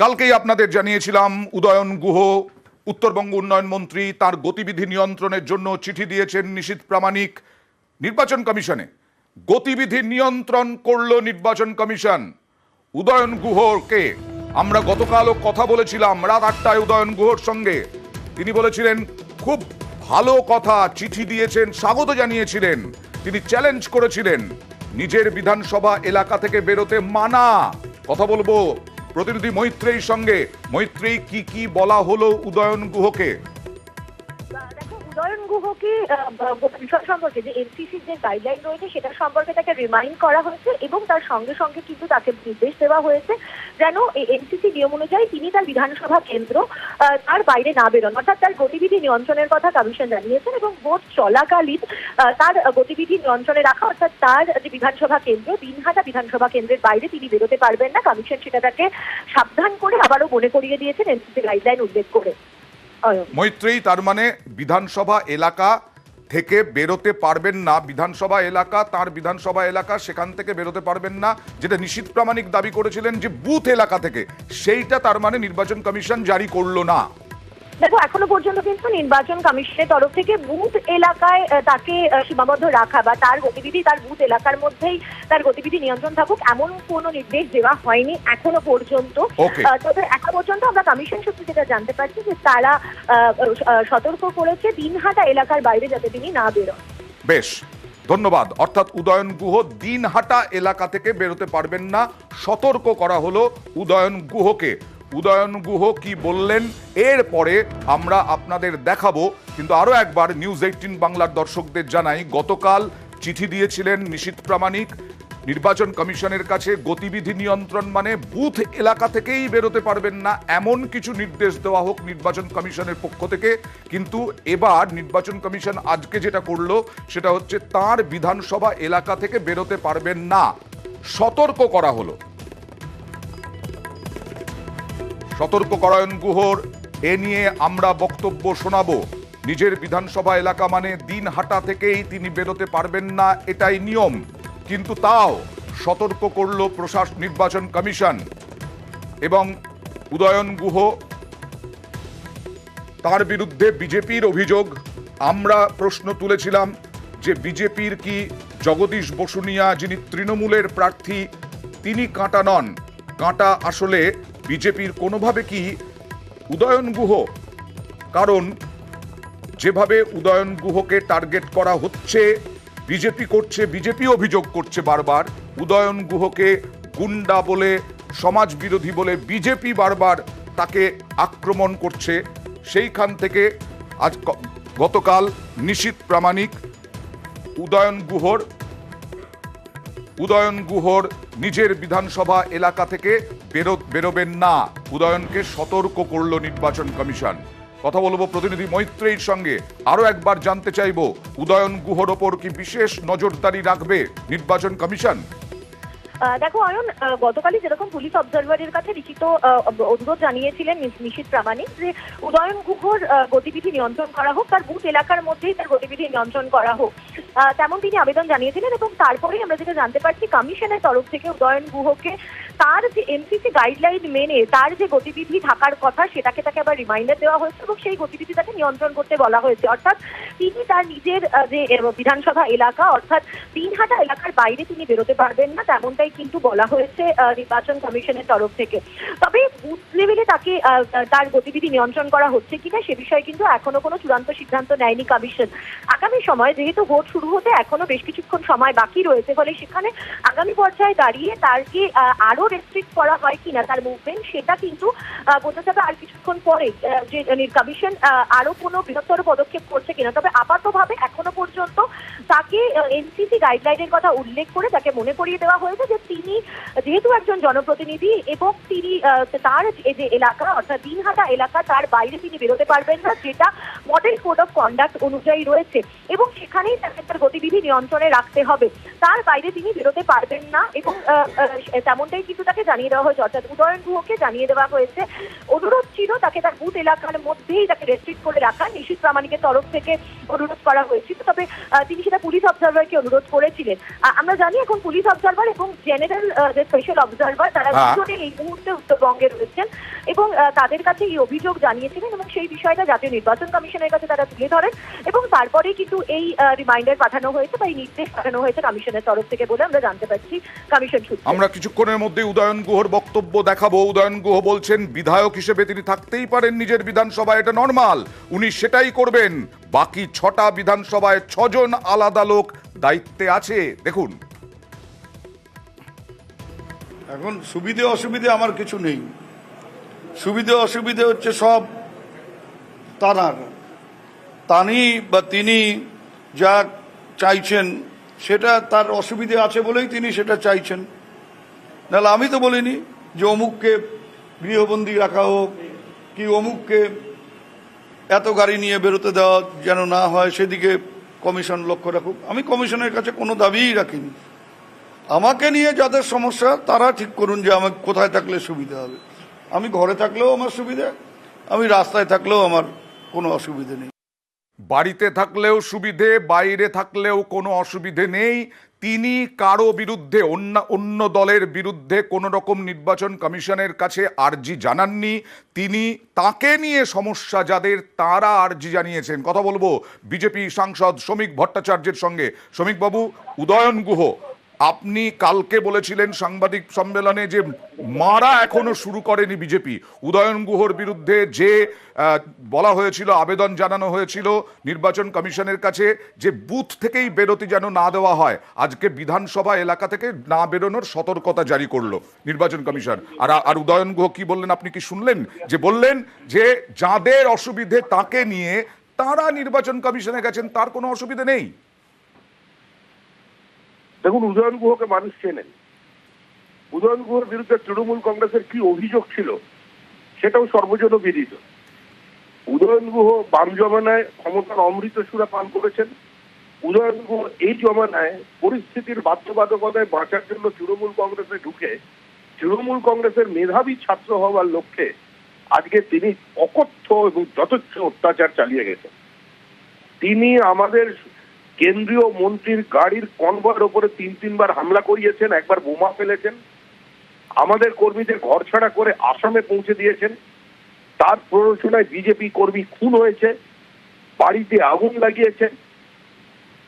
কালকেই আপনাদের জানিয়েছিলাম উদয়ন গুহ উত্তরবঙ্গ উন্নয়ন মন্ত্রী তার গতিবিধি নিয়ন্ত্রণের জন্য চিঠি দিয়েছেন নিশীথ প্রামাণিক নির্বাচন কমিশনে। গতিবিধি নিয়ন্ত্রণ করল নির্বাচন কমিশন উদয়ন গুহকে। আমরা গতকালও কথা বলেছিলাম রাত 8টায় উদয়ন গুহর সঙ্গে। তিনি বলেছিলেন খুব ভালো কথা, চিঠি দিয়েছেন, স্বাগত জানিয়েছিলেন। তিনি চ্যালেঞ্জ করেছিলেন নিজের বিধানসভা এলাকা থেকে বেরোতে মানা। কথা বলবো প্রতিনিধি মৈত্রেয়ীর সঙ্গে। মৈত্রেয়ী, কি কি বলা হলো উদয়ন গুহকে? উদয়ন গুহকে বিষয় সম্পর্কে যে এনসিসির যে গাইডলাইন রয়েছে সেটা সম্পর্কে তাকে রিমাইন্ড করা হয়েছে এবং তার সঙ্গে সঙ্গে কিন্তু তাকে নির্দেশ দেওয়া হয়েছে যেন এনসিসি নিয়ম অনুযায়ী তিনি তার বিধানসভা কেন্দ্র তার বাইরে না বেরোন, অর্থাৎ তার গতিবিধি নিয়ন্ত্রণের কথা কমিশন জানিয়েছেন এবং ভোট চলাকালীন তার গতিবিধি নিয়ন্ত্রণে রাখা, অর্থাৎ তার যে বিধানসভা কেন্দ্র দিনহাটা বিধানসভা কেন্দ্রের বাইরে তিনি বেরোতে পারবেন না। কমিশন সেটা তাকে সাবধান করে আবারও মনে করিয়ে দিয়েছেন এনসিসি গাইডলাইন উল্লেখ করে। মৈত্রেয়ী, তার মানে বিধানসভা এলাকা থেকে বেরোতে পারবেন না, বিধানসভা এলাকা তার বিধানসভা এলাকা, সেখান থেকে বেরোতে পারবেন না, যেটা নিশীথ প্রামাণিক দাবি করেছিলেন যে বুথ এলাকা থেকে, সেইটা তার মানে নির্বাচন কমিশন জারি করলো না। দেখো, এখনো পর্যন্ত কিন্তু নির্বাচন কমিশনের তরফ থেকে বুথ এলাকায় তাকে সীমাবদ্ধ রাখা বা তার গতিবিধি তার বুথ এলাকার মধ্যেই তার গতিবিধি নিয়ন্ত্রণ থাকুক এমন কোনো নির্দেশ দেওয়া হয়নি এখনো পর্যন্ত। তবে এখনো পর্যন্ত আমরা কমিশন সূত্রে যেটা জানতে পারছি যে তারা সতর্ক করেছে দিনহাটা এলাকার বাইরে যাতে তিনি না বেরোন। বেশ, ধন্যবাদ। অর্থাৎ উদয়ন গুহ দিনহাটা এলাকা থেকে বেরোতে পারবেন না, সতর্ক করা হলো উদয়ন গুহকে। উদয়ন গুহ কি বললেন এরপরে আমরা আপনাদের দেখাবো, কিন্তু আরো একবার নিউজ 18 বাংলার দর্শকদের জানাই, গতকাল চিঠি দিয়েছিলেন নিশীথ প্রামাণিক নির্বাচন কমিশনের কাছে। গতিবিধি নিয়ন্ত্রণ মানে বুথ এলাকা থেকেই বেরোতে পারবেন না এমন কিছু নির্দেশ দেওয়া হোক নির্বাচন কমিশনের পক্ষ থেকে। কিন্তু এবার নির্বাচন কমিশন আজকে যেটা করলো সেটা হচ্ছে তার বিধানসভা এলাকা থেকে বেরোতে পারবেন না, সতর্ক করা হলো। সতর্ক উদয়ন গুহর, এ নিয়ে আমরা বক্তব্য শোনাবো। নিজের বিধানসভা এলাকা মানে দিনহাটা থেকেই তিনি বেরোতে পারবেন না, এটাই নিয়ম। কিন্তু তাও সতর্ক করল নির্বাচন কমিশন। এবং উদয়ন গুহ, তার বিরুদ্ধে বিজেপির অভিযোগ। আমরা প্রশ্ন তুলেছিলাম যে বিজেপির কি জগদীশ বসুনিয়া, যিনি তৃণমূলের প্রার্থী, তিনি কাঁটা নন? কাঁটা আসলে বিজেপির কোনোভাবে কি উদয়ন গুহ? কারণ যেভাবে উদয়ন গুহকে টার্গেট করা হচ্ছে, বিজেপি করছে, বিজেপি অভিযোগ করছে বারবার উদয়ন গুহকে গুন্ডা বলে, সমাজ বিরোধী বলে বিজেপি বারবার তাকে আক্রমণ করছে। সেইখান থেকে আজ গতকাল নিশীথ প্রামাণিক উদয়ন গুহর নিজের বিধানসভা এলাকা থেকে বেরোবেন না, উদয়নকে সতর্ক করল নির্বাচন কমিশন। কথা বলবো প্রতিনিধি মৈত্রেয়ীর সঙ্গে। আরো একবার জানতে চাইবো উদয়ন গুহর ওপর কি বিশেষ নজরদারি রাখবে নির্বাচন কমিশন? দেখো অয়ন, গতকালই যেরকম পুলিশ অবজারভারের কাছে লিখিত অনুরোধ জানিয়েছিলেন নিশীথ প্রামাণিক যে উদয়ন গুহর গতিবিধি নিয়ন্ত্রণ করা হোক, তার বুথ এলাকার মধ্যেই তার গতিবিধি নিয়ন্ত্রণ করা হোক, তেমন তিনি আবেদন জানিয়েছিলেন। এবং তারপরেই আমরা যেটা জানতে পারছি কমিশনের তরফ থেকে উদয়ন গুহকে তার যে এনসিসি গাইডলাইন মেনে তার যে গতিবিধি থাকার কথা সেটাকে তাকে আবার রিমাইন্ডার দেওয়া হয়েছে এবং সেই গতিবিধি তাকে নিয়ন্ত্রণ করতে বলা হয়েছে। অর্থাৎ তিনি তার নিজের যে বিধানসভা এলাকা অর্থাৎ দিনহাটা এলাকার বাইরে তিনি বেরোতে পারবেন না, তেমনটাই কিন্তু বলা হয়েছে নির্বাচন কমিশনের তরফ থেকে। তবে বুথ লেভেলে তাকে তার গতিবিধি নিয়ন্ত্রণ করা হচ্ছে কিনা সে বিষয়ে কিন্তু এখনো কোনো চূড়ান্ত সিদ্ধান্ত নেয়নি কমিশন। আগামী সময় যেহেতু ভোট শুরু হতে এখনো বেশ কিছুক্ষণ সময় বাকি রয়েছে, ফলে সেখানে আগামী পর্যায়ে দাঁড়িয়ে তারকে আরো রেস্ট্রিক্ট করা হয় কিনা তার মুভমেন্ট সেটা কিন্তু বোঝা যাবে আর কিছুক্ষণ পরে যে কমিশন আরো কোনো বৃহত্তর পদক্ষেপ করছে কিনা। তবে আপাতভাবে এখনো পর্যন্ত তাকে এনসিসি গাইডলাইনের কথা উল্লেখ করে তাকে মনে করিয়ে দেওয়া হয়েছে যে তিনি যেহেতু একজন জনপ্রতিনিধি এবং তিনি তার যে এলাকা অর্থাৎ দিনহাটা এলাকা তার বাইরে তিনি বেরোতে পারবেন না, যেটা মডেল কোড অফ কন্ডাক্ট অনুযায়ী রয়েছে এবং সেখানেই তাকে তার গতিবিধি নিয়ন্ত্রণে রাখতে হবে, তার বাইরে তিনি বেরোতে পারবেন না। এবং তেমনটাই কিন্তু তাকে জানিয়ে দেওয়া হয়েছে, অর্থাৎ উদয়ন গুহকে জানিয়ে দেওয়া হয়েছে। অনুরোধ ছিল তাকে তার বুথ এলাকার মধ্যেই তাকে রেস্ট্রিক্ট করে রাখা, নিশীথ প্রামাণিকের তরফ থেকে অনুরোধ করা হয়েছিল। তবে তিনি সেটা পুলিশ অবজারভারকে অনুরোধ করেছিলেন। আমরা জানি এখন পুলিশ অবজারভার এবং জেনারেল যে স্পেশাল অবজারভার তারা দুজনে এই মুহূর্তে উত্তরবঙ্গে রয়েছেন এবং তাদের কাছে এই অভিযোগ জানিয়েছিলেন এবং সেই বিষয়টা জাতীয় নির্বাচন কমিশনের কাছে তারা তুলে ধরেন এবং তারপরেই কিন্তু এই রিমাইন্ডার পাঠানো হয়েছে বা এই নির্দেশ পাঠানো হয়েছে কমিশনের তরফ থেকে বলে আমরা জানতে পারছি কমিশন সূত্রে। আমরা কিছুক্ষণের মধ্যে উদয়ন গুহর বক্তব্য দেখাবো। উদয়ন গুহ বলছেন বিধায়ক হিসেবে তিনি থাকতেই পারেন নিজের বিধানসভায়, এটা নর্মাল, উনি সেটাই করবেন। বাকি 6টা বিধানসভায় 6 জন আলাদা লোক দায়িত্বে আছে। দেখুন, এখন সুবিধে অসুবিধে আমার কিছু নেই। সুবিধে অসুবিধে হচ্ছে সব তিনি যা চাইছেন সেটা তার অসুবিধে আছে বলেই তিনি সেটা চাইছেন। নাহলে আমি তো বলিনি যে অমুককে গৃহবন্দী রাখা হোক কি অমুককে এত গাড়ি নিয়ে বেরোতে দেওয়া যেন না হয় সেদিকে কমিশন লক্ষ্য রাখুক। আমি কমিশনের কাছে কোনো দাবিই রাখিনি। আমাকে নিয়ে যাদের সমস্যা তারা ঠিক করুন যে আমার কোথায় থাকলে সুবিধা হবে। আমি ঘরে থাকলেও আমার সুবিধা, আমি রাস্তায় থাকলেও আমার কোনো অসুবিধে নেই। বাড়িতে থাকলেও সুবিধে, বাইরে থাকলেও কোনো অসুবিধে নেই। তিনি কারো বিরুদ্ধে, অন্য দলের বিরুদ্ধে কোনো রকম নির্বাচন কমিশনের কাছে আর্জি জানাননি। তিনি তাকে নিয়ে সমস্যা যাদের, তারা আর্জি জানিয়েছেন। কথা বলবো বিজেপি সাংসদ শ্রমিক ভট্টাচার্যের সঙ্গে। শ্রমিক বাবু, উদয়ন গুহ, আপনি কালকে বলেছিলেন সাংবাদিক সম্মেলনে যে মারা এখনো শুরু করেনি বিজেপি। উদয়ন গুহর বিরুদ্ধে যে বলা হয়েছিল, আবেদন জানানো হয়েছিল নির্বাচন কমিশনের কাছে যে বুথ থেকেই বেরোতে যেন না দেওয়া হয়, আজকে বিধানসভা এলাকা থেকে না বেরোনোর সতর্কতা জারি করলো নির্বাচন কমিশন। আর উদয়ন গুহ কি বললেন আপনি কি শুনলেন? যে বললেন যে যাদের অসুবিধে তাকে নিয়ে তারা নির্বাচন কমিশনে গেছেন, তার কোনো অসুবিধে নেই। দেখুন, উদয়ন গুহকে মানুষ চেনেন। উদয়ন গুহর বিরুদ্ধে তৃণমূল কংগ্রেসের কি অভিযোগ ছিল সেটাও সর্বজন বিদিত। উদয়ন গুহ বাম জমানায় ক্ষমতার অমৃত সুরা পান করেছেন। উদয়ন গুহ এই জমানায় পরিস্থিতির বাধ্যবাধকতায় বাঁচার জন্য তৃণমূল কংগ্রেসে ঢুকে তৃণমূল কংগ্রেসের মেধাবী ছাত্র হওয়ার লক্ষ্যে আজকে তিনি অকথ্য এবং যথেচ্ছ অত্যাচার চালিয়ে গেছেন। তিনি আমাদের কেন্দ্রীয় মন্ত্রীর গাড়ির কনভয়ের ওপরে 3-3বার হামলা করিয়েছেন, একবার বোমা ফেলেছেন, আমাদের কর্মীদের ঘরছাড়া করে আসামে পৌঁছে দিয়েছেন। তার প্ররোচনায় বিজেপি কর্মী খুন হয়েছে, বাড়িতে আগুন লাগিয়েছেন।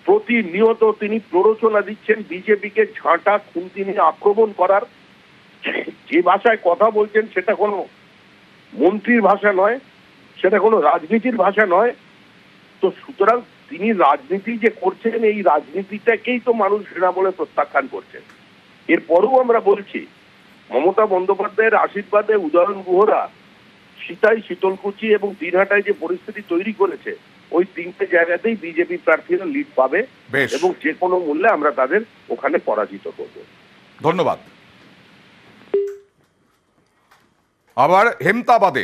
প্রতিনিয়ত তিনি প্ররোচনা দিচ্ছেন বিজেপিকে ঝাঁটা খুন্তি নিয়ে আক্রমণ করার। যে ভাষায় কথা বলছেন সেটা কোনো মন্ত্রীর ভাষা নয়, সেটা কোনো রাজনীতির ভাষা নয়। তো সুতরাং তিনি রাজনীতি যে করছেন, এই রাজনীতিটাকেই তো মানুষ ঘৃণা বলে প্রত্যাখ্যান করছেন। এরপরও আমরা বলছি, মমতা বন্দ্যোপাধ্যায়ের আশীর্বাদে উদয়ন গুহরা সীতাই, শীতলকুচি এবং দিনহাটায় যে পরিস্থিতি তৈরি করেছে, ওই 3টে জায়গাতেই বিজেপি প্রার্থীরা লিড পাবে এবং যে কোনো মূল্যে আমরা তাদের ওখানে পরাজিত করব। ধন্যবাদ। আবার হেমতাবাদে